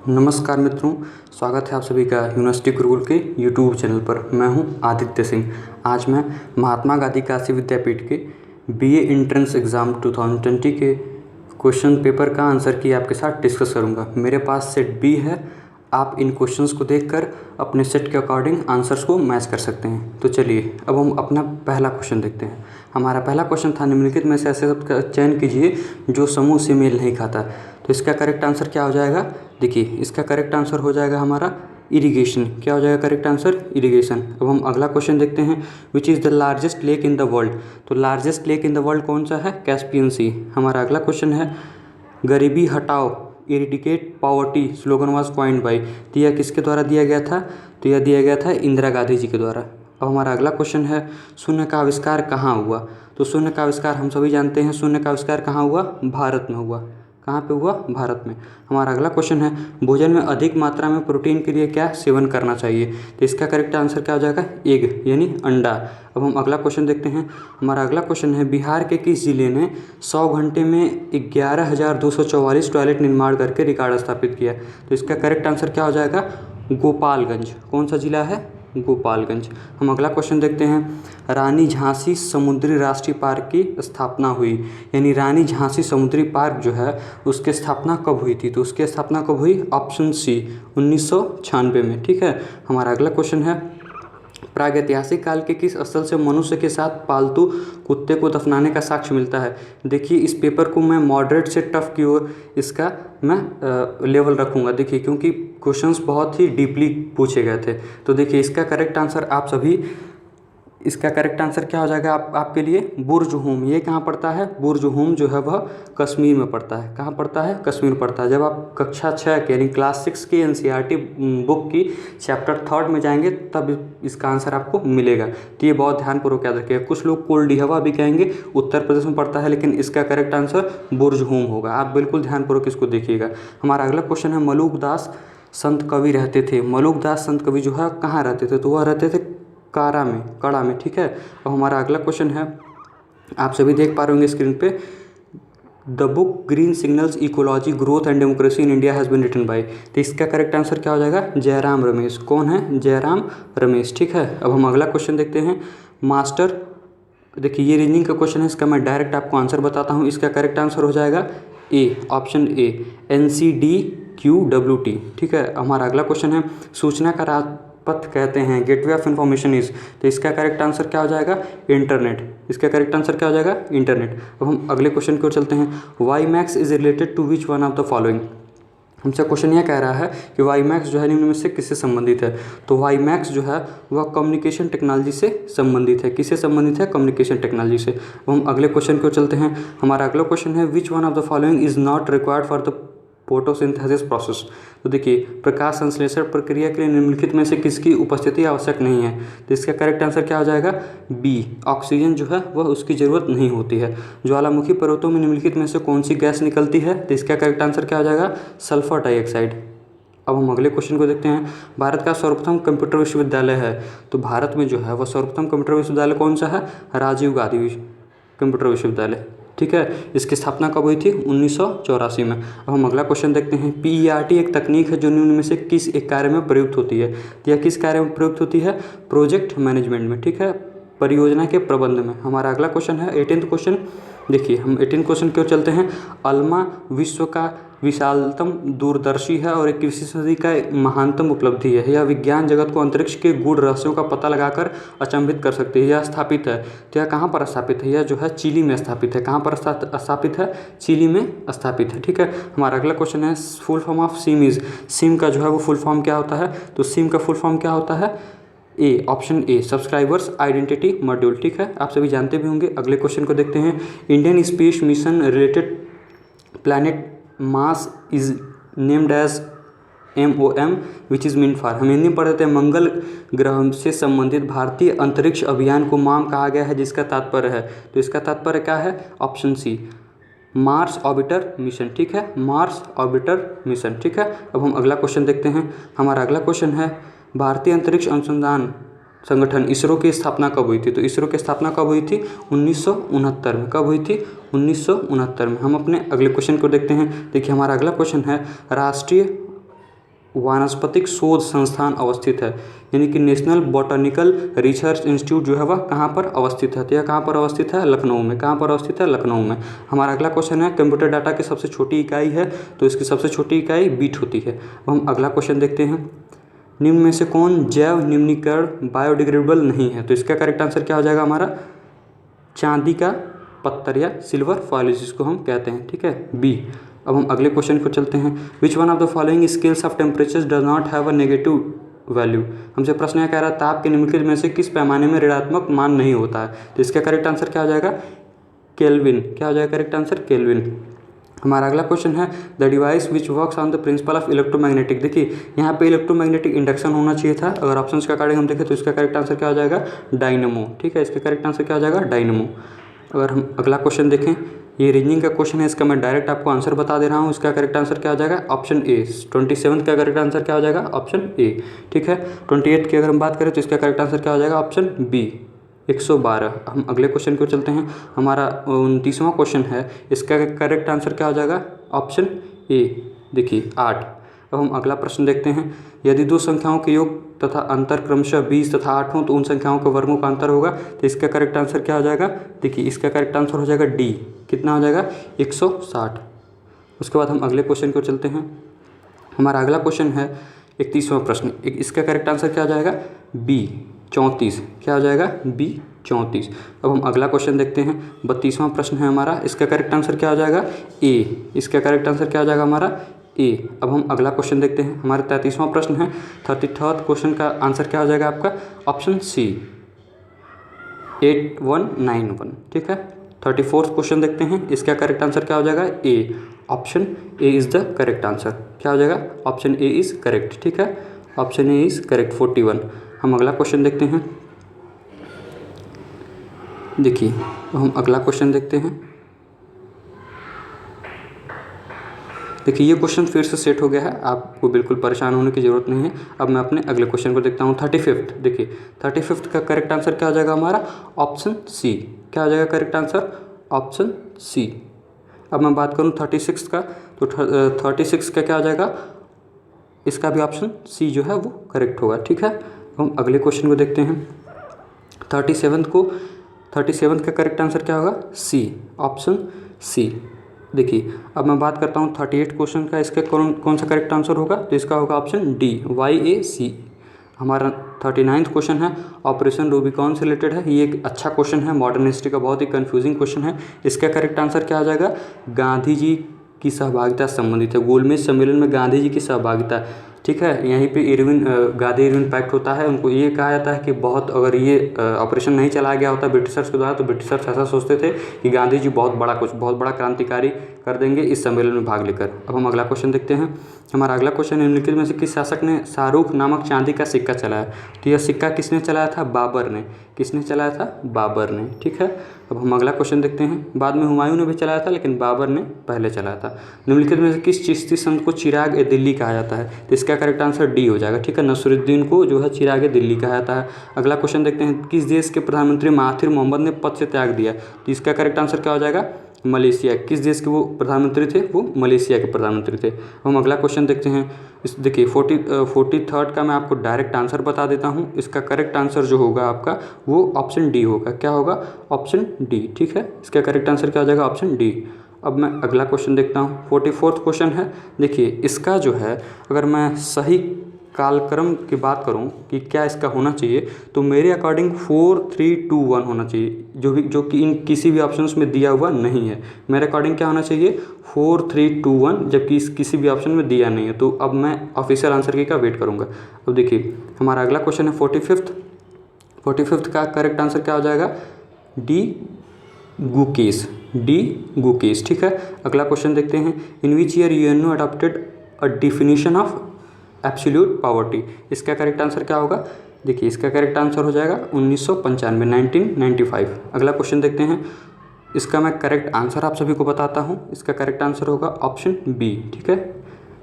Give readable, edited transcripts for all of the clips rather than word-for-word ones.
नमस्कार मित्रों, स्वागत है आप सभी का यूनिवर्सिटी गुरुकुल के यूट्यूब चैनल पर। मैं हूं आदित्य सिंह। आज मैं महात्मा गांधी काशी विद्यापीठ के बीए एंट्रेंस एग्ज़ाम 2020 के क्वेश्चन पेपर का आंसर की आपके साथ डिस्कस करूंगा। मेरे पास सेट बी है। आप इन क्वेश्चंस को देखकर अपने सेट के अकॉर्डिंग आंसर्स को मैच कर सकते हैं। तो चलिए अब हम अपना पहला क्वेश्चन देखते हैं। हमारा पहला क्वेश्चन था, निम्नलिखित में से ऐसे शब्द का चयन कीजिए जो समूह से मेल नहीं खाता। तो इसका करेक्ट आंसर क्या हो जाएगा? देखिए, इसका करेक्ट आंसर हो जाएगा हमारा इरिगेशन। क्या हो जाएगा करेक्ट आंसर? इरिगेशन। अब हम अगला क्वेश्चन देखते हैं, which is the largest lake in the world. तो largest lake in the world कौन सा है? Caspian sea. हमारा अगला क्वेश्चन है, गरीबी हटाओ eradicate poverty slogan was coined by. तो यह किसके द्वारा दिया गया था? तो यह दिया गया था इंदिरा गांधी जी के द्वारा। अब हमारा अगला क्वेश्चन है, शून्य का आविष्कार कहाँ हुआ? तो शून्य का आविष्कार हम सभी जानते हैं, शून्य का आविष्कार कहाँ हुआ? भारत में हुआ। कहाँ पे हुआ? भारत में। हमारा अगला क्वेश्चन है, भोजन में अधिक मात्रा में प्रोटीन के लिए क्या सेवन करना चाहिए? तो इसका करेक्ट आंसर क्या हो जाएगा? एग यानी अंडा। अब हम अगला क्वेश्चन देखते हैं। हमारा अगला क्वेश्चन है, बिहार के किस जिले ने 100 घंटे में 11,244 टॉयलेट निर्माण करके रिकॉर्ड स्थापित किया? तो इसका करेक्ट आंसर क्या हो जाएगा? गोपालगंज। कौन सा जिला है? गोपालगंज। हम अगला क्वेश्चन देखते हैं, रानी झांसी समुद्री राष्ट्रीय पार्क की स्थापना हुई, यानी रानी झांसी समुद्री पार्क जो है उसकी स्थापना कब हुई थी? तो उसकी स्थापना कब हुई? ऑप्शन सी 1996 में। ठीक है। हमारा अगला क्वेश्चन है, प्रागैतिहासिक काल के किस स्थल से मनुष्य के साथ पालतू कुत्ते को दफनाने का साक्ष्य मिलता है? देखिए, इस पेपर को मैं मॉडरेट से टफ की ओर इसका मैं लेवल रखूँगा। देखिए, क्योंकि क्वेश्चंस बहुत ही डीपली पूछे गए थे। तो देखिए, इसका करेक्ट आंसर आप सभी, इसका करेक्ट आंसर क्या हो जाएगा आपके लिए? बुर्ज-हुम। ये कहाँ पड़ता है? बुर्ज-हुम जो है वह कश्मीर में पड़ता है। कहाँ पड़ता है? कश्मीर में पड़ता है। जब आप कक्षा 6 के यानी क्लास 6 की एनसीईआरटी बुक की चैप्टर 3 में जाएंगे तब इसका आंसर आपको मिलेगा। तो ये बहुत ध्यानपूर्वक याद रखिएगा। कुछ लोग कोल्डिहवा भी कहेंगे, उत्तर प्रदेश में पड़ता है, लेकिन इसका करेक्ट आंसर बुर्ज-हुम होगा। आप बिल्कुल ध्यानपूर्वक इसको देखिएगा। हमारा अगला क्वेश्चन है, मलुकदास संत कवि रहते थे। मलुकदास संत कवि जो है कहाँ रहते थे? तो वह रहते थे कड़ा में। ठीक है। और हमारा अगला क्वेश्चन है, आप सभी देख पा रहे होंगे स्क्रीन पे, the book green signals ecology growth and democracy in India has been written by. तो इसका करेक्ट आंसर क्या हो जाएगा? जयराम रमेश। कौन है? जयराम रमेश। ठीक है। अब हम अगला क्वेश्चन देखते हैं, मास्टर। देखिए, ये रीजनिंग का क्वेश्चन है, इसका मैं डायरेक्ट आपको आंसर बताता हूँ। इसका करेक्ट आंसर हो जाएगा ए, ऑप्शन ए, NCDQWT। ठीक है। हमारा अगला क्वेश्चन है, सूचना का राजपथ कहते हैं, गेटवे ऑफ इंफॉर्मेशन इज। तो इसका करेक्ट आंसर क्या हो जाएगा? इंटरनेट। इसका करेक्ट आंसर क्या हो जाएगा? इंटरनेट। अब हम अगले क्वेश्चन की ओर चलते हैं, Y max is related to which one of the following. हमसे क्वेश्चन यह कह रहा है कि वाई मैक्स जो है निम्न में से किससे संबंधित है? तो वाई मैक्स जो है वह कम्युनिकेशन टेक्नोलॉजी से संबंधित है। किससे संबंधित है? कम्युनिकेशन टेक्नोलॉजी से। अब हम अगले क्वेश्चन की ओर चलते हैं। हमारा अगला क्वेश्चन है, विच one of the following is not required for the photosynthesis process. तो देखिए, प्रकाश संश्लेषण प्रक्रिया के लिए निम्नलिखित में से किसकी उपस्थिति आवश्यक नहीं है? तो इसका करेक्ट आंसर क्या हो जाएगा? बी, ऑक्सीजन जो है वह उसकी ज़रूरत नहीं होती है। ज्वालामुखी पर्वतों में निम्नलिखित में से कौन सी गैस निकलती है? तो इसका करेक्ट आंसर क्या हो जाएगा? Sulphur dioxide. अब हम अगले क्वेश्चन को देखते हैं, भारत का सर्वप्रथम कंप्यूटर विश्वविद्यालय है। तो भारत में जो है वह सर्वप्रथम कंप्यूटर विश्वविद्यालय कौन सा है? राजीव गांधी कंप्यूटर विश्वविद्यालय। ठीक है। इसकी स्थापना कब हुई थी? 1984 में। अब हम अगला क्वेश्चन देखते हैं, PERT एक तकनीक है जो निम्न में से किस एक कार्य में प्रयुक्त होती है? या किस कार्य में प्रयुक्त होती है? प्रोजेक्ट मैनेजमेंट में। ठीक है, परियोजना के प्रबंध में। हमारा अगला क्वेश्चन है 18th क्वेश्चन। देखिए, हम 18th क्वेश्चन की ओर चलते हैं, अल्मा विश्व का विशालतम दूरदर्शी है और 21वीं सदी का महानतम उपलब्धि है। यह विज्ञान जगत को अंतरिक्ष के गूढ़ रहस्यों का पता लगाकर अचंभित कर सकती है। यह स्थापित है, तो यह कहाँ पर स्थापित है? यह जो है चिली में स्थापित है। कहाँ पर स्थापित है? चिली में स्थापित है। ठीक है। हमारा अगला क्वेश्चन है, full form of SIM is. SIM का जो है वो फुल फॉर्म क्या होता है? तो सिम का फुल फॉर्म क्या होता है? A, option A, subscribers identity module. ठीक है, आप सभी जानते भी होंगे। अगले क्वेश्चन को देखते हैं, Indian space mission related planet Mars is named as MOM which is mean for. हम हिंदी में पढ़ते हैं, मंगल ग्रह से संबंधित भारतीय अंतरिक्ष अभियान को माम कहा गया है, जिसका तात्पर्य है। तो इसका तात्पर्य क्या है? Option C, Mars orbiter mission. ठीक है, मार्स ऑर्बिटर मिशन। ठीक है। अब हम अगला क्वेश्चन देखते हैं। हमारा अगला क्वेश्चन है, भारतीय अंतरिक्ष अनुसंधान संगठन इसरो की स्थापना कब हुई थी? तो इसरो की स्थापना कब हुई थी? 1969 में। कब हुई थी? 1969 में। हम अपने अगले क्वेश्चन को देखते हैं। देखिए, हमारा अगला क्वेश्चन है, राष्ट्रीय वानस्पतिक शोध संस्थान अवस्थित है, यानी कि नेशनल बॉटनिकल रिसर्च इंस्टीट्यूट जो है वह कहाँ पर अवस्थित है? तो यह कहाँ पर अवस्थित है? लखनऊ में। कहाँ पर अवस्थित है? लखनऊ में। हमारा अगला क्वेश्चन है कंप्यूटर डाटा की सबसे छोटी इकाई है, तो इसकी सबसे छोटी इकाई बीट होती है। अब हम अगला क्वेश्चन देखते हैं, निम्न में से कौन जैव निम्नीकरण बायोडिग्रेडेबल नहीं है? तो इसका करेक्ट आंसर क्या हो जाएगा हमारा? चांदी का पत्थर या सिल्वर फॉइल जिसको हम कहते हैं, ठीक है, बी। अब हम अगले क्वेश्चन को चलते हैं, विच one of the following scales of temperature does not have a negative value? हमसे प्रश्न यह कह रहा है ताप के निम्नलिखित में से किस पैमाने में ऋणात्मक मान नहीं होता है? तो इसका करेक्ट आंसर क्या हो जाएगा? केल्विन। क्या हो जाएगा करेक्ट आंसर? केल्विन। हमारा अगला क्वेश्चन है, the device which works on the principle of electromagnetic. देखिए यहाँ पे इलेक्ट्रोमैग्नेटिक इंडक्शन होना चाहिए था, अगर ऑप्शंस का अकॉर्डिंग हम देखें तो इसका करेक्ट आंसर क्या हो जाएगा? डायनमो। ठीक है, इसका करेक्ट आंसर क्या हो जाएगा? डायनमो। अगर हम अगला क्वेश्चन देखें, ये रीजनिंग का क्वेश्चन है, इसका मैं डायरेक्ट आपको आंसर बता दे रहा हूँ। इसका करेक्ट आंसर क्या हो जाएगा? ऑप्शन ए। 27 का करेक्ट आंसर क्या हो जाएगा? ऑप्शन ए। ठीक है, 28 की अगर हम बात करें तो इसका करेक्ट आंसर क्या हो जाएगा? Option B, 112। हम अगले क्वेश्चन को चलते हैं, हमारा 29वां क्वेश्चन है, इसका करेक्ट आंसर क्या हो जाएगा? ऑप्शन ए, देखिए 8। अब हम अगला प्रश्न देखते हैं, यदि दो संख्याओं के योग तथा अंतर क्रमशः 20 तथा 8 हो तो उन संख्याओं के वर्गों का अंतर होगा, तो इसका करेक्ट आंसर क्या हो जाएगा? देखिए इसका करेक्ट आंसर हो जाएगा डी। कितना हो जाएगा? 160। उसके बाद हम अगले क्वेश्चन को चलते हैं, हमारा अगला क्वेश्चन है 31वां प्रश्न, इसका करेक्ट आंसर क्या हो जाएगा? बी, 34। क्या हो जाएगा? बी, 34। अब हम अगला क्वेश्चन देखते हैं, 32वां प्रश्न है हमारा, इसका करेक्ट आंसर क्या हो जाएगा? ए। इसका करेक्ट आंसर क्या हो जाएगा हमारा? ए। अब हम अगला क्वेश्चन देखते हैं, हमारा 33वां प्रश्न है, 33वां क्वेश्चन का आंसर क्या हो जाएगा आपका? Option C, 8191। ठीक है, 34th क्वेश्चन देखते हैं, इसका करेक्ट आंसर क्या हो जाएगा? A. Option A is the correct answer. क्या हो जाएगा? Option A is correct. ठीक है, ऑप्शन ए इज़ करेक्ट, 41। हम अगला क्वेश्चन देखते हैं, देखिए हम अगला क्वेश्चन देखते हैं, देखिए ये क्वेश्चन फिर से सेट हो गया है, आपको बिल्कुल परेशान होने की ज़रूरत नहीं है। अब मैं अपने अगले क्वेश्चन को देखता हूँ, 35th। देखिए 35th का करेक्ट आंसर क्या हो जाएगा हमारा? Option C. क्या हो जाएगा करेक्ट आंसर? Option C. अब मैं बात करूँ 36 का, तो 36 का क्या हो जाएगा? इसका भी ऑप्शन सी जो है वो करेक्ट होगा। ठीक है, हम अगले क्वेश्चन को देखते हैं, 37 का करेक्ट आंसर क्या होगा? सी, ऑप्शन सी। देखिए अब मैं बात करता हूँ 38 क्वेश्चन का, इसका कौन सा करेक्ट आंसर होगा? तो इसका होगा ऑप्शन डी, YAC। हमारा 39th क्वेश्चन है, ऑपरेशन रूबिकॉन से रिलेटेड है। ये एक अच्छा क्वेश्चन है, मॉडर्न हिस्ट्री का बहुत ही कंफ्यूजिंग क्वेश्चन है। इसका करेक्ट आंसर क्या आ जाएगा? गांधी जी की सहभागिता संबंधित है, गोलमेज सम्मेलन में गांधी जी की सहभागिता। ठीक है, यहीं पे गांधी इरविन पैक्ट होता है। उनको ये कहा जाता है कि बहुत अगर ये ऑपरेशन नहीं चलाया गया होता ब्रिटिशर्स के द्वारा, तो ब्रिटिशर्स ऐसा सोचते थे कि गांधी जी बहुत बड़ा क्रांतिकारी कर देंगे इस सम्मेलन में भाग लेकर। अब हम अगला क्वेश्चन देखते हैं, हमारा अगला क्वेश्चन निम्नलिखित में से किस शासक ने शाहरुख नामक चांदी का सिक्का चलाया? तो यह सिक्का किसने चलाया था? बाबर ने। किसने चलाया था? बाबर ने। ठीक है, अब हम अगला क्वेश्चन देखते हैं, बाद में हुमायूं ने भी चलाया था लेकिन बाबर ने पहले चलाया था। निम्नलिखित में से किस चिश्ती संत को चिराग ए दिल्ली कहा जाता है? तो इसका करेक्ट आंसर डी हो जाएगा। ठीक है, नसरुद्दीन को जो है चिराग ए दिल्ली कहा जाता है। अगला क्वेश्चन देखते हैं, किस देश के प्रधानमंत्री महाथिर मोहम्मद ने पद से त्याग दिया? तो इसका करेक्ट आंसर क्या हो जाएगा? मलेशिया। किस देश के वो प्रधानमंत्री थे? वो मलेशिया के प्रधानमंत्री थे। हम अगला क्वेश्चन देखते हैं, इस देखिए 43rd का मैं आपको डायरेक्ट आंसर बता देता हूँ। इसका करेक्ट आंसर जो होगा आपका वो ऑप्शन डी होगा। क्या होगा? Option D. ठीक है, इसका करेक्ट आंसर क्या हो जाएगा? Option D. अब मैं अगला क्वेश्चन देखता हूँ, 44th क्वेश्चन है। देखिए इसका जो है, अगर मैं सही कालक्रम की बात करूं कि क्या इसका होना चाहिए, तो मेरे अकॉर्डिंग 4 3 2 1 होना चाहिए, जो कि इन किसी भी ऑप्शंस में दिया हुआ नहीं है। मेरे अकॉर्डिंग क्या होना चाहिए? 4 3 2 1, जबकि किसी भी ऑप्शन में दिया नहीं है। तो अब मैं ऑफिशियल आंसर की का वेट करूंगा। अब देखिए हमारा अगला क्वेश्चन है 45th का करेक्ट आंसर क्या हो जाएगा? डी गुकेश। डी गुकेश। ठीक है, अगला क्वेश्चन देखते हैं, in which year UNO adopted a definition of absolute poverty? इसका करेक्ट आंसर क्या होगा? देखिए इसका करेक्ट आंसर हो जाएगा 1995। अगला क्वेश्चन देखते हैं, इसका मैं करेक्ट आंसर आप सभी को बताता हूँ। इसका करेक्ट आंसर होगा ऑप्शन बी। ठीक है,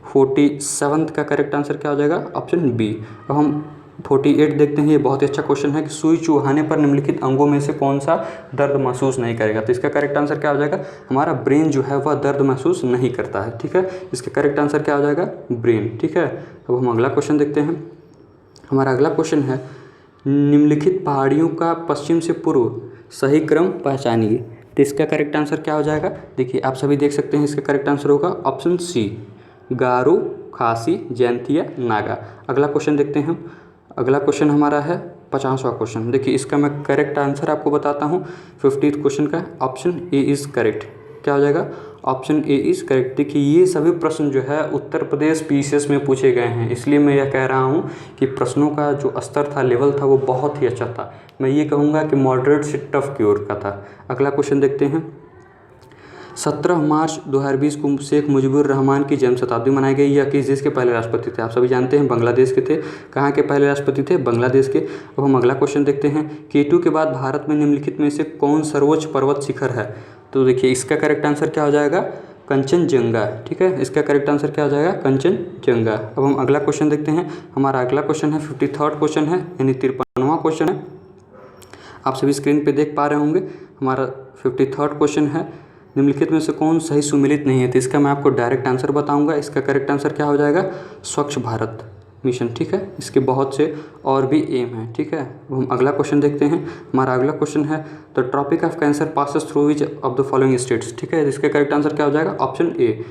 47th का करेक्ट आंसर क्या हो जाएगा? Option B. अब हम 48 देखते हैं, ये बहुत ही अच्छा क्वेश्चन है कि सुई चुहाने पर निम्नलिखित अंगों में से कौन सा दर्द महसूस नहीं करेगा। तो इसका करेक्ट आंसर क्या हो जाएगा, हमारा ब्रेन जो है वह दर्द महसूस नहीं करता है। ठीक है, इसका करेक्ट आंसर क्या हो जाएगा, ब्रेन। ठीक है, अब हम अगला क्वेश्चन देखते हैं। हमारा अगला क्वेश्चन है निम्नलिखित पहाड़ियों का पश्चिम से पूर्व सही क्रम पहचानिए। तो इसका करेक्ट आंसर क्या हो जाएगा, देखिए आप सभी देख सकते हैं, इसका करेक्ट आंसर होगा ऑप्शन सी, गारो, खासी, जैंतिया, नागा। अगला क्वेश्चन देखते हैं हम। अगला क्वेश्चन हमारा है 50वां क्वेश्चन। देखिए इसका मैं करेक्ट आंसर आपको बताता हूँ। 50th क्वेश्चन का ऑप्शन ए इज़ करेक्ट। क्या हो जाएगा, ऑप्शन ए इज़ करेक्ट। देखिए ये सभी प्रश्न जो है उत्तर प्रदेश पीसीएस में पूछे गए हैं, इसलिए मैं यह कह रहा हूँ कि प्रश्नों का जो स्तर था, लेवल था, वो बहुत ही अच्छा था। मैं ये कहूँगा कि मॉडरेट से टफ की ओर का था। अगला क्वेश्चन देखते हैं। 17 मार्च 2020 को शेख मुजीबुर रहमान की जन्म शताब्दी मनाई गई। यह किस देश के पहले राष्ट्रपति थे, आप सभी जानते हैं बांग्लादेश के थे। कहाँ के पहले राष्ट्रपति थे, बांग्लादेश के। अब हम अगला क्वेश्चन देखते हैं। K2 के बाद भारत में निम्नलिखित में से कौन सर्वोच्च पर्वत शिखर है। तो देखिए इसका करेक्ट आंसर क्या हो जाएगा, कंचनजंगा। ठीक है, इसका करेक्ट आंसर क्या हो जाएगा, कंचनजंगा। अब हम अगला क्वेश्चन देखते हैं। हमारा अगला क्वेश्चन है 53rd क्वेश्चन है, यानी 53वां क्वेश्चन है। आप सभी स्क्रीन पे देख पा रहे होंगे। हमारा 53rd क्वेश्चन है निम्नलिखित में से कौन सही सुमेलित नहीं है। तो इसका मैं आपको डायरेक्ट आंसर बताऊंगा। इसका करेक्ट आंसर क्या हो जाएगा, स्वच्छ भारत मिशन। ठीक है, इसके बहुत से और भी एम हैं। ठीक है, हम अगला क्वेश्चन देखते हैं। हमारा अगला क्वेश्चन है the tropic of cancer passes through which of the following states. ठीक है, इसका करेक्ट आंसर क्या हो जाएगा, ऑप्शन ए।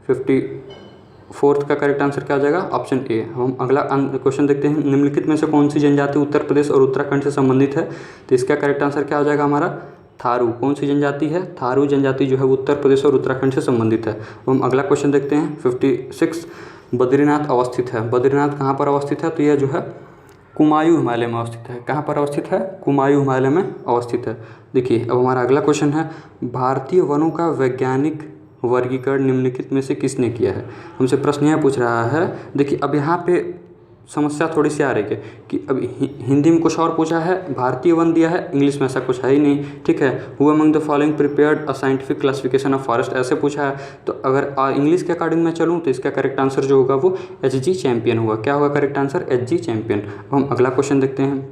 54th का करेक्ट आंसर क्या हो जाएगा, ऑप्शन ए। हम अगला क्वेश्चन देखते हैं। निम्नलिखित में से कौन सी जनजाति उत्तर प्रदेश और उत्तराखंड से संबंधित है। तो इसका करेक्ट आंसर क्या हो जाएगा, हमारा थारू। कौन सी जनजाति है, थारू जनजाति जो है उत्तर प्रदेश और उत्तराखंड से संबंधित है। हम अगला क्वेश्चन देखते हैं। 56 बद्रीनाथ अवस्थित है। बद्रीनाथ कहाँ पर अवस्थित है, तो यह जो है कुमायूं हिमालय में अवस्थित है। कहाँ पर अवस्थित है, कुमायूं हिमालय में अवस्थित है। देखिए अब हमारा अगला क्वेश्चन है भारतीय वनों का वैज्ञानिक वर्गीकरण निम्नलिखित में से किसने किया है। हमसे प्रश्न यह पूछ रहा है। देखिए अब यहाँ पे समस्या थोड़ी सी आ रही है कि अब हिंदी में कुछ और पूछा है, भारतीय वन दिया है, इंग्लिश में ऐसा कुछ है ही नहीं। ठीक है, who among the following prepared a scientific classification of forest, ऐसे पूछा है। तो अगर इंग्लिश के अकॉर्डिंग मैं चलूँ तो इसका करेक्ट आंसर जो होगा वो HG चैंपियन होगा। क्या होगा करेक्ट आंसर, HG चैंपियन। अब हम अगला क्वेश्चन देखते हैं।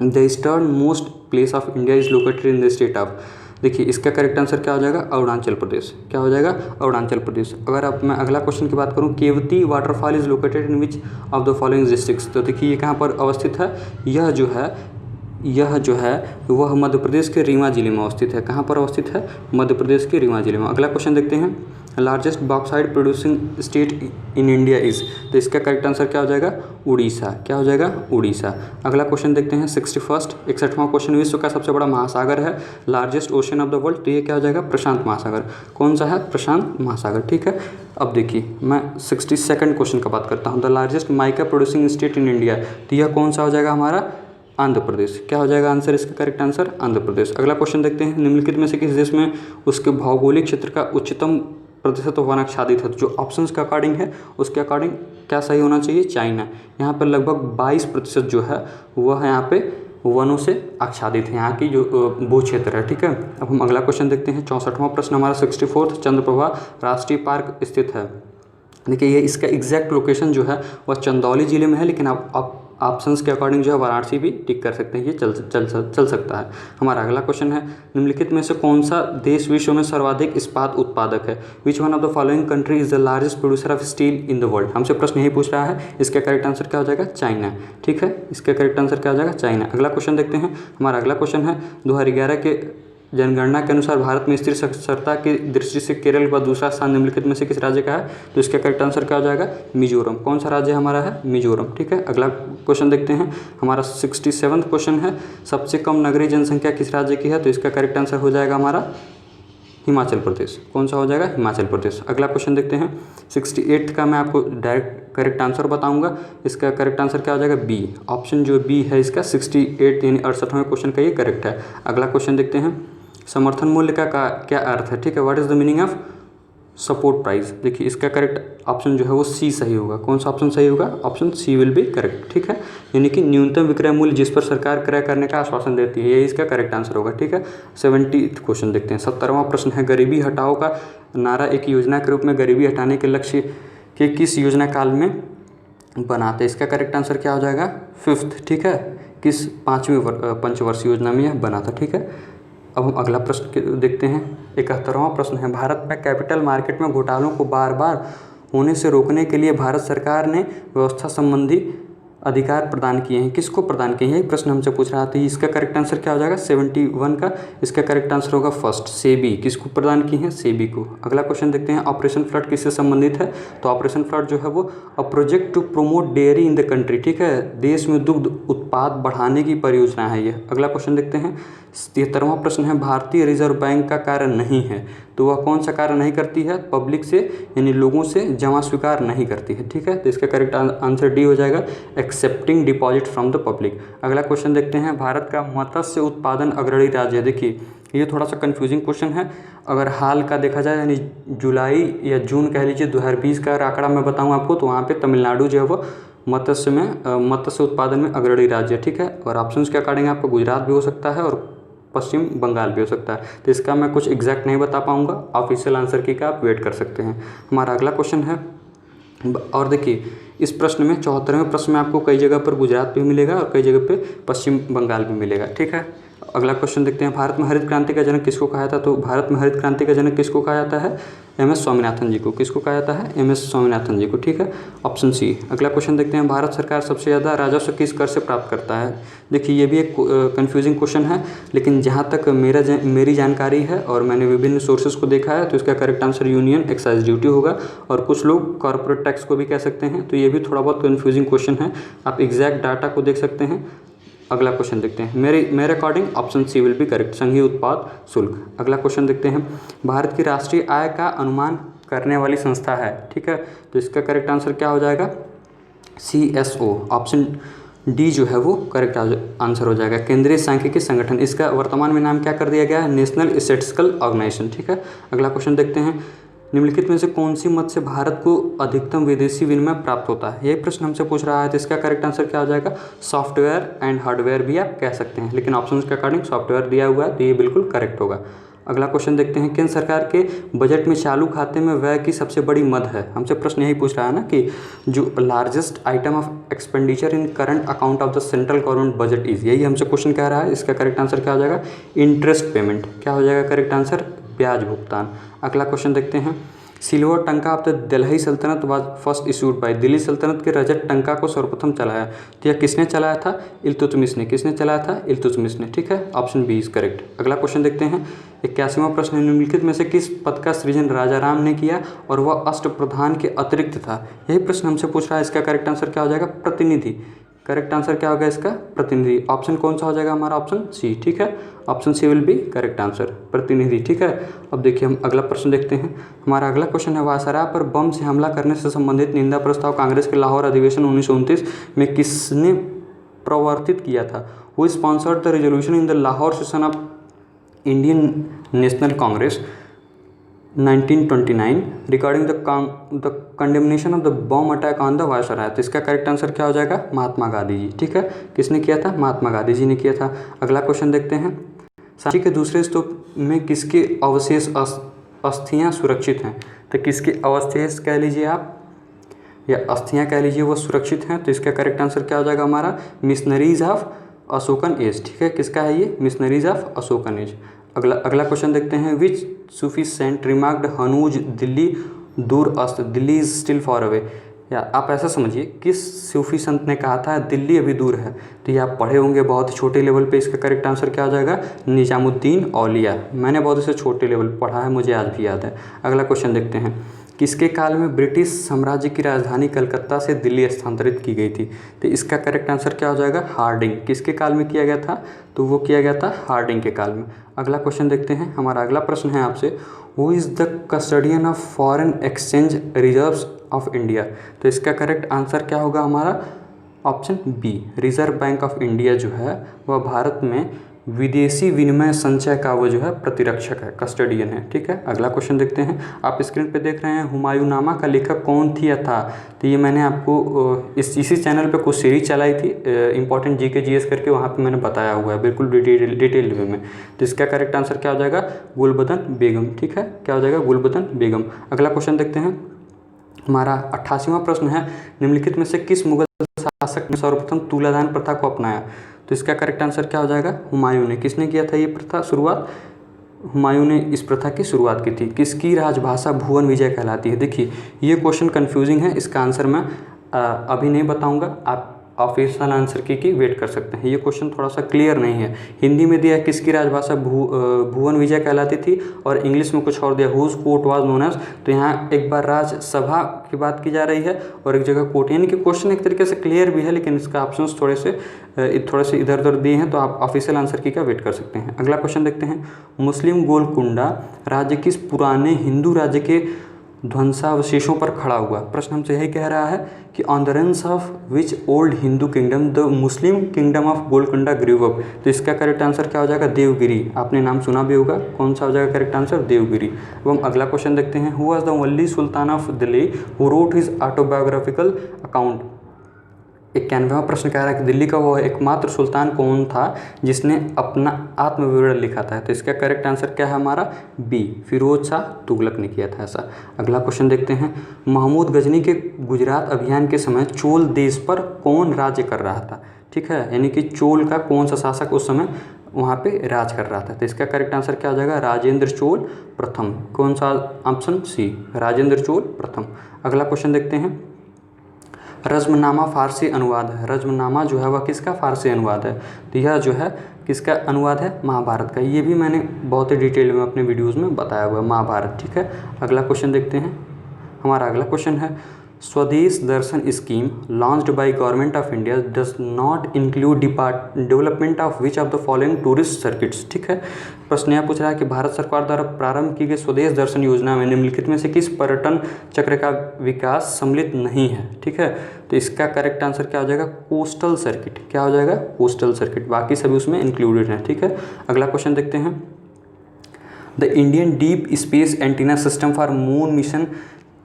The eastern most place of India is located in the state of. देखिए इसका करेक्ट आंसर क्या हो जाएगा, अरुणाचल प्रदेश। क्या हो जाएगा, अरुणाचल प्रदेश। अगर अब मैं अगला क्वेश्चन की बात करूं, Keoti waterfall is located in which of the following districts. तो देखिए ये कहाँ पर अवस्थित है, यह जो है वह मध्य प्रदेश के रीवा जिले में अवस्थित है। कहाँ पर अवस्थित है, मध्य प्रदेश के रीवा जिले में। अगला क्वेश्चन देखते हैं। Largest bauxite producing state in India is. तो इसका करेक्ट आंसर क्या हो जाएगा, उड़ीसा। क्या हो जाएगा, उड़ीसा। अगला क्वेश्चन देखते हैं। 61वां क्वेश्चन, विश्व का सबसे बड़ा महासागर है, largest ocean of the world. तो ये क्या हो जाएगा, प्रशांत महासागर। कौन सा है, प्रशांत महासागर। ठीक है, अब देखिए मैं 62nd क्वेश्चन का बात करता हूँ। The largest mica producing state in India. तो यह कौन सा हो जाएगा, हमारा आंध्र प्रदेश। क्या हो जाएगा आंसर, इसका करेक्ट आंसर आंध्र प्रदेश। अगला क्वेश्चन देखते हैं। निम्नलिखित में से किस देश में उसके भौगोलिक क्षेत्र का उच्चतम प्रतिशत वन आच्छादित है। तो जो ऑप्शंस के अकॉर्डिंग है उसके अकॉर्डिंग क्या सही होना चाहिए, चाइना। यहाँ पर लगभग 22% जो है वह यहाँ पे वनों से आच्छादित है, यहाँ की जो भू क्षेत्र है। ठीक है, अब हम अगला क्वेश्चन देखते हैं। 64वां प्रश्न हमारा 64th चंद्रप्रभा राष्ट्रीय पार्क स्थित है। देखिए ये इसका एग्जैक्ट लोकेशन जो है वह चंदौली जिले में है, लेकिन आप ऑप्शंस के अकॉर्डिंग जो है वाराणसी भी टिक कर सकते हैं, ये चल सकता है। हमारा अगला क्वेश्चन है। निम्नलिखित में से कौन सा देश विश्व में सर्वाधिक इस्पात उत्पादक है। विच one of the following country is the largest producer of steel in the world. हमसे प्रश्न यही पूछ रहा है। इसका करेक्ट आंसर क्या हो जाएगा, चाइना। ठीक है, इसका करेक्ट आंसर क्या हो जाएगा, चाइना। अगला क्वेश्चन देखते हैं। हमारा अगला क्वेश्चन है 2011 के जनगणना के अनुसार भारत में स्त्री साक्षरता की दृष्टि से केरल का दूसरा स्थान निम्नलिखित में से किस राज्य का है। तो इसका करेक्ट आंसर क्या हो जाएगा, मिजोरम। कौन सा राज्य हमारा है, मिजोरम। ठीक है, अगला क्वेश्चन देखते हैं। हमारा 67वां क्वेश्चन है। सबसे कम नगरीय जनसंख्या किस राज्य की है। तो इसका करेक्ट आंसर हो जाएगा हमारा हिमाचल प्रदेश। कौन सा हो जाएगा, हिमाचल प्रदेश। अगला क्वेश्चन देखते हैं। 68 का मैं आपको डायरेक्ट करेक्ट आंसर बताऊंगा। इसका करेक्ट आंसर क्या हो जाएगा, बी। ऑप्शन जो बी है इसका 68 यानी 68वें क्वेश्चन का ये करेक्ट है। अगला क्वेश्चन देखते हैं। समर्थन मूल्य का क्या अर्थ है। ठीक है, what is the meaning of support price. देखिए इसका करेक्ट ऑप्शन जो है वो सी सही होगा। कौन सा ऑप्शन सही होगा, option C will be correct. ठीक है, यानी कि न्यूनतम विक्रय मूल्य जिस पर सरकार क्रय करने का आश्वासन देती है, यही इसका करेक्ट आंसर होगा। ठीक है, 70th क्वेश्चन देखते हैं। 70वां प्रश्न है। गरीबी हटाओ का नारा एक योजना के रूप में गरीबी हटाने के लक्ष्य के किस योजना काल में बनाते। इसका करेक्ट आंसर क्या हो जाएगा? 5th, ठीक है, किस 5वीं पंचवर्षीय योजना में यह बना था, ठीक है। अब हम अगला प्रश्न देखते हैं। 71वां प्रश्न है, भारत में कैपिटल मार्केट में घोटालों को बार बार होने से रोकने के लिए भारत सरकार ने व्यवस्था संबंधी अधिकार प्रदान किए हैं। किसको प्रदान किए हैं, यही प्रश्न हमसे पूछ रहा था। इसका करेक्ट आंसर क्या हो जाएगा? 71 का इसका करेक्ट आंसर होगा फर्स्ट, सेबी। किसको प्रदान की है? सेबी को। अगला क्वेश्चन देखते हैं, ऑपरेशन फ्लड किससे संबंधित है? तो ऑपरेशन फ्लड जो है वो a project to promote dairy in the country, ठीक है, देश में दुग्ध उत्पाद बढ़ाने की परियोजना है ये। अगला क्वेश्चन देखते हैं, 73वां प्रश्न है, भारतीय रिजर्व बैंक का कार्य नहीं है, तो वह कौन सा कार्य नहीं करती है? पब्लिक से यानी लोगों से जमा स्वीकार नहीं करती है, ठीक है। तो इसका करेक्ट आंसर डी हो जाएगा, accepting deposit from the public. अगला क्वेश्चन देखते हैं, भारत का मत्स्य उत्पादन अग्रणी राज्य है। देखिए ये थोड़ा सा कंफ्यूजिंग क्वेश्चन है। अगर हाल का देखा जाए यानी जुलाई या जून कह लीजिए 2020 का आंकड़ा मैं बताऊँ आपको, तो वहाँ पे तमिलनाडु जो है वो मत्स्य उत्पादन में अग्रणी राज्य है, ठीक है। और ऑप्शंस के अकॉर्डिंग आपको गुजरात भी हो सकता है और पश्चिम बंगाल भी हो सकता है। तो इसका मैं कुछ एग्जैक्ट नहीं बता पाऊंगा, ऑफिशियल आंसर की का आप वेट कर सकते हैं। हमारा अगला क्वेश्चन है, और देखिए इस प्रश्न में 74वें प्रश्न में आपको कई जगह पर गुजरात भी मिलेगा और कई जगह पे पश्चिम बंगाल भी मिलेगा, ठीक है। अगला क्वेश्चन देखते हैं, भारत में हरित क्रांति का जनक किसको कहा जाता है? तो भारत में हरित क्रांति का जनक किसको कहा जाता है? एम.एस. स्वामीनाथन जी को। किसको कहा जाता है? एम.एस. स्वामीनाथन जी को, ठीक है, ऑप्शन सी। अगला क्वेश्चन देखते हैं, भारत सरकार सबसे ज़्यादा राजस्व किस कर से प्राप्त करता है? देखिए ये भी एक कन्फ्यूजिंग क्वेश्चन है, लेकिन जहाँ तक मेरी जानकारी है और मैंने विभिन्न सोर्सेज को देखा है, तो इसका correct answer union excise duty होगा, और कुछ लोग कॉर्पोरेट टैक्स को भी कह सकते हैं। तो ये भी थोड़ा बहुत कन्फ्यूजिंग क्वेश्चन है, आप एग्जैक्ट डाटा को देख सकते हैं। अगला क्वेश्चन देखते हैं, मेरे according option C will be correct, संघीय उत्पाद शुल्क। अगला क्वेश्चन देखते हैं, भारत की राष्ट्रीय आय का अनुमान करने वाली संस्था है, ठीक है, तो इसका करेक्ट आंसर क्या हो जाएगा? CSO, ऑप्शन डी जो है वो करेक्ट आंसर हो जाएगा, केंद्रीय सांख्यिकी संगठन। इसका वर्तमान में नाम क्या कर दिया गया है? नेशनल स्टैटिस्टिकल ऑर्गेनाइजेशन, ठीक है। अगला क्वेश्चन देखते हैं, निम्नलिखित में से कौन सी मद से भारत को अधिकतम विदेशी विनिमय प्राप्त होता है? यही प्रश्न हमसे पूछ रहा है, तो इसका करेक्ट आंसर क्या हो जाएगा? सॉफ्टवेयर एंड हार्डवेयर भी आप कह सकते हैं, लेकिन ऑप्शन के अकॉर्डिंग सॉफ्टवेयर दिया हुआ है, तो ये बिल्कुल करेक्ट होगा। अगला क्वेश्चन देखते हैं, केंद्र सरकार के बजट में चालू खाते में व्यय की सबसे बड़ी मद है? हमसे प्रश्न यही पूछ रहा है ना कि जो largest item of expenditure in current account of the central government budget is, यही हमसे क्वेश्चन कह रहा है। इसका करेक्ट आंसर क्या हो जाएगा? Interest payment. क्या हो जाएगा करेक्ट आंसर? ब्याज भुगतान। अगला क्वेश्चन देखते हैं, सिल्वर टंका ऑफ द दिल्ली सल्तनत was first issued by, Delhi सल्तनत के रजत टंका को सर्वप्रथम चलाया, तो यह किसने चलाया था? इल्तुतमिश ने। किसने चलाया था? इल्तुतमिश ने, ठीक है, ऑप्शन बी इज करेक्ट। अगला क्वेश्चन देखते हैं, 81वां प्रश्न, निम्नलिखित में से किस पद का सृजन राजा राम ने किया और वह अष्टप्रधान के अतिरिक्त था? यही प्रश्न हमसे पूछ रहा है। इसका करेक्ट आंसर क्या हो जाएगा? प्रतिनिधि। करेक्ट आंसर क्या होगा इसका? प्रतिनिधि। ऑप्शन कौन सा हो जाएगा हमारा? ऑप्शन सी, ठीक है, option C will be correct answer, प्रतिनिधि, ठीक है। अब देखिए हम अगला प्रश्न देखते हैं। हमारा अगला क्वेश्चन है, वायसराय पर बम से हमला करने से संबंधित निंदा प्रस्ताव कांग्रेस के लाहौर अधिवेशन 1929 में किसने प्रवर्तित किया था? Who sponsored the resolution in the Lahore session of Indian national Congress 1929 regarding the condemnation of the bomb attack on the viceroy? तो इसका करेक्ट आंसर क्या हो जाएगा? महात्मा गांधी जी, ठीक है। किसने किया था? महात्मा गांधी जी ने किया था। अगला क्वेश्चन देखते हैं, सांची के दूसरे स्तूप में किसके अवशेष अस्थियां सुरक्षित हैं? तो किसके अवशेष कह लीजिए आप या अस्थियां कह लीजिए वो सुरक्षित हैं? तो इसका करेक्ट आंसर क्या हो जाएगा हमारा? मिशनरीज ऑफ अशोकन एज, ठीक है। किसका है ये? Missionaries of Ashokan age. अगला क्वेश्चन देखते हैं, विच सूफी सेंट रिमार्क्ड हनूज दिल्ली दूर अस्त, Delhi is still far away, या आप ऐसा समझिए किस सूफी संत ने कहा था दिल्ली अभी दूर है? तो ये आप पढ़े होंगे बहुत छोटे लेवल पे। इसका करेक्ट आंसर क्या हो जाएगा? निजामुद्दीन औलिया। मैंने बहुत इसे छोटे लेवल पर पढ़ा है, मुझे आज भी याद है। अगला क्वेश्चन देखते हैं, किसके काल में ब्रिटिश साम्राज्य की राजधानी कलकत्ता से दिल्ली स्थानांतरित की गई थी? तो इसका करेक्ट आंसर क्या हो जाएगा? हार्डिंग। किसके काल में किया गया था? तो वो किया गया था हार्डिंग के काल में। अगला क्वेश्चन देखते हैं, हमारा अगला प्रश्न है आपसे, who is the custodian of foreign exchange reserves of India? तो इसका करेक्ट आंसर क्या होगा हमारा? Option B, reserve bank of India जो है वह भारत में विदेशी विनिमय संचय का वो जो है प्रतिरक्षक है, कस्टडियन है, ठीक है। अगला क्वेश्चन देखते हैं, आप स्क्रीन पे देख रहे हैं, हुमायूंनामा का लेखक कौन थी था? तो ये मैंने आपको इसी चैनल पे कुछ सीरीज चलाई थी इंपॉर्टेंट जीके जीएस करके, वहाँ पे मैंने बताया हुआ है बिल्कुल डिटेल वे में। तो इसका करेक्ट आंसर क्या हो जाएगा? गुलबदन बेगम, ठीक है। क्या हो जाएगा? गुलबदन बेगम। अगला क्वेश्चन देखते हैं, हमारा 88वां प्रश्न है, निम्नलिखित में से किस मुगल शासक ने सर्वप्रथम तुलादान प्रथा को अपनाया? तो इसका करेक्ट आंसर क्या हो जाएगा? हुमायूं ने। किसने किया था ये प्रथा शुरुआत? हुमायूं ने इस प्रथा की शुरुआत की थी। किसकी राजभाषा भुवन विजय कहलाती है? देखिए ये क्वेश्चन कंफ्यूजिंग है, इसका आंसर मैं अभी नहीं बताऊंगा, आप ऑफिशियल आंसर की वेट कर सकते हैं। ये क्वेश्चन थोड़ा सा क्लियर नहीं है। हिंदी में दिया है किसकी राजभाषा भुवन विजय कहलाती थी, और इंग्लिश में कुछ और दिया, whose court was known as. तो यहाँ एक बार राजसभा की बात की जा रही है और एक जगह कोर्ट, यानी कि क्वेश्चन एक तरीके से क्लियर भी है, लेकिन इसका ऑप्शंस थोड़े से इधर उधर दिए हैं, तो आप ऑफिशियल आंसर की वेट कर सकते हैं। अगला क्वेश्चन देखते हैं, मुस्लिम गोलकुंडा राज्य किस पुराने हिंदू राज्य के ध्वंसावशेषों पर खड़ा हुआ? प्रश्न हमसे यही कह रहा है कि on the runs of which old Hindu kingdom the Muslim kingdom of Golconda grew up? तो इसका करेक्ट आंसर क्या हो जाएगा? देवगिरी। आपने नाम सुना भी होगा, कौन सा हो जाएगा करेक्ट आंसर? देवगिरी। अब हम अगला क्वेश्चन देखते हैं, who was the only sultan of Delhi who wrote his autobiographical account? 91वां प्रश्न कह रहा है कि दिल्ली का वो एकमात्र सुल्तान कौन था जिसने अपना आत्मविवरण लिखा था? तो इसका करेक्ट आंसर क्या है हमारा? बी, फिरोज शाह तुगलक ने किया था ऐसा। अगला क्वेश्चन देखते हैं, महमूद गजनी के गुजरात अभियान के समय चोल देश पर कौन राज्य कर रहा था? ठीक है, यानी कि चोल का कौन सा शासक उस समय वहाँ पे राज कर रहा था? तो इसका करेक्ट आंसर क्या हो जाएगा? राजेंद्र चोल प्रथम। कौन सा? ऑप्शन सी, राजेंद्र चोल प्रथम। अगला क्वेश्चन देखते हैं, रज़्मनामा फारसी अनुवाद है। रज़्मनामा जो है वह किसका फारसी अनुवाद है? तो यह जो है किसका अनुवाद है? महाभारत का। ये भी मैंने बहुत ही डिटेल में अपने वीडियोज़ में बताया हुआ है, महाभारत। ठीक है, अगला क्वेश्चन देखते हैं। हमारा अगला क्वेश्चन है, Swadesh Darshan scheme launched by government of India does not include development of which of the following tourist circuits? ठीक है, प्रश्न यह पूछ रहा है कि भारत सरकार द्वारा प्रारंभ की गई स्वदेश दर्शन योजना में निम्नलिखित में से किस पर्यटन चक्र का विकास सम्मिलित नहीं है? ठीक है, तो इसका करेक्ट आंसर क्या हो जाएगा? Coastal circuit. क्या हो जाएगा? Coastal circuit. बाकी सभी उसमें इंक्लूडेड हैं। ठीक है, अगला क्वेश्चन देखते हैं, the Indian deep space antenna system for moon mission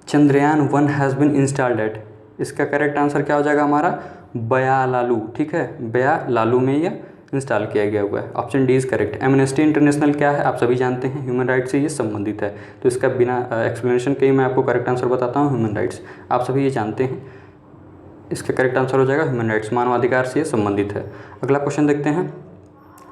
Chandrayaan 1 has been installed eight? इसका करेक्ट आंसर क्या हो जाएगा हमारा? बयालालू। ठीक है, बयालालू में यह इंस्टॉल किया गया हुआ है। Option D is correct. Amnesty international क्या है? आप सभी जानते हैं, ह्यूमन राइट्स से ये संबंधित है, तो इसका बिना एक्सप्लेनेशन के ही मैं आपको करेक्ट आंसर बताता हूँ, ह्यूमन राइट्स। आप सभी ये जानते हैं, इसका करेक्ट आंसर हो जाएगा ह्यूमन राइट्स, मानवाधिकार से ये संबंधित है। अगला क्वेश्चन देखते हैं,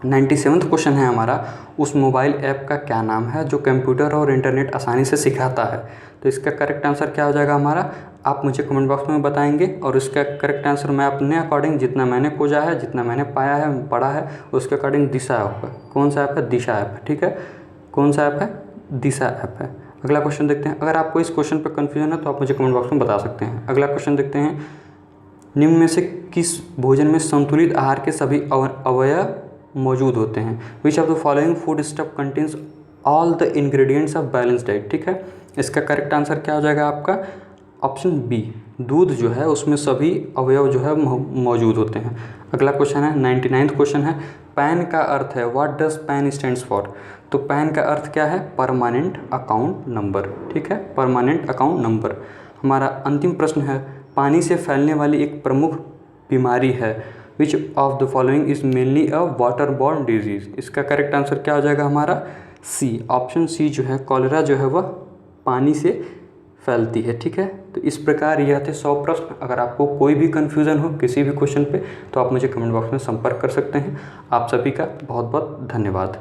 97वां क्वेश्चन है हमारा, उस मोबाइल ऐप का क्या नाम है जो कंप्यूटर और इंटरनेट आसानी से सिखाता है? तो इसका करेक्ट आंसर क्या हो जाएगा हमारा? आप मुझे कमेंट बॉक्स में बताएंगे, और इसका करेक्ट आंसर मैं अपने अकॉर्डिंग जितना मैंने खोजा है, जितना मैंने पाया है, पढ़ा है, उसके अकॉर्डिंग दिशा ऐप है। कौन सा ऐप है? दिशा ऐप है। ठीक है, कौन सा ऐप है? दिशा ऐप है। अगला क्वेश्चन देखते हैं, अगर आपको इस क्वेश्चन पर कन्फ्यूजन है तो आप मुझे कमेंट बॉक्स में बता सकते हैं। अगला क्वेश्चन देखते हैं, निम्न में से किस भोजन में संतुलित आहार के सभी अवयव मौजूद होते हैं? विच of the following food stuff contains all the ingredients of balance diet? ठीक है, इसका करेक्ट आंसर क्या हो जाएगा आपका? ऑप्शन बी, दूध जो है उसमें सभी अवयव जो है मौजूद होते हैं। अगला क्वेश्चन है, 99वां क्वेश्चन है, पैन का अर्थ है, what does pan stands for? तो पैन का अर्थ क्या है? Permanent account number. ठीक है, परमानेंट अकाउंट नंबर। हमारा अंतिम प्रश्न है, पानी से फैलने वाली एक प्रमुख बीमारी है, विच of the following is mainly a water borne disease? इसका करेक्ट आंसर क्या हो जाएगा हमारा? सी, ऑप्शन सी जो है, कॉलेरा जो है वह पानी से फैलती है। ठीक है, तो इस प्रकार यह थे 100 प्रश्न। अगर आपको कोई भी कन्फ्यूज़न हो किसी भी क्वेश्चन पे तो आप मुझे कमेंट बॉक्स में संपर्क कर सकते हैं। आप सभी का बहुत बहुत धन्यवाद।